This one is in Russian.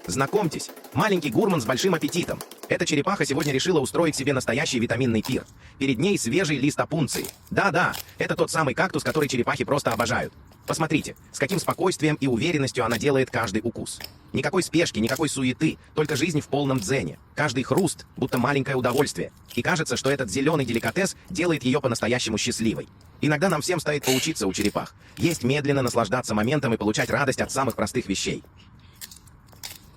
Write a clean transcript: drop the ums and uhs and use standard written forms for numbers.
Знакомьтесь, маленький гурман с большим аппетитом. Эта черепаха сегодня решила устроить себе настоящий витаминный пир. Перед ней свежий лист опунции. Да-да, это тот самый кактус, который черепахи просто обожают. Посмотрите, с каким спокойствием и уверенностью она делает каждый укус. Никакой спешки, никакой суеты, только жизнь в полном дзене. Каждый хруст, будто маленькое удовольствие. И кажется, что этот зеленый деликатес делает ее по-настоящему счастливой. Иногда нам всем стоит поучиться у черепах. Есть медленно, наслаждаться моментом и получать радость от самых простых вещей.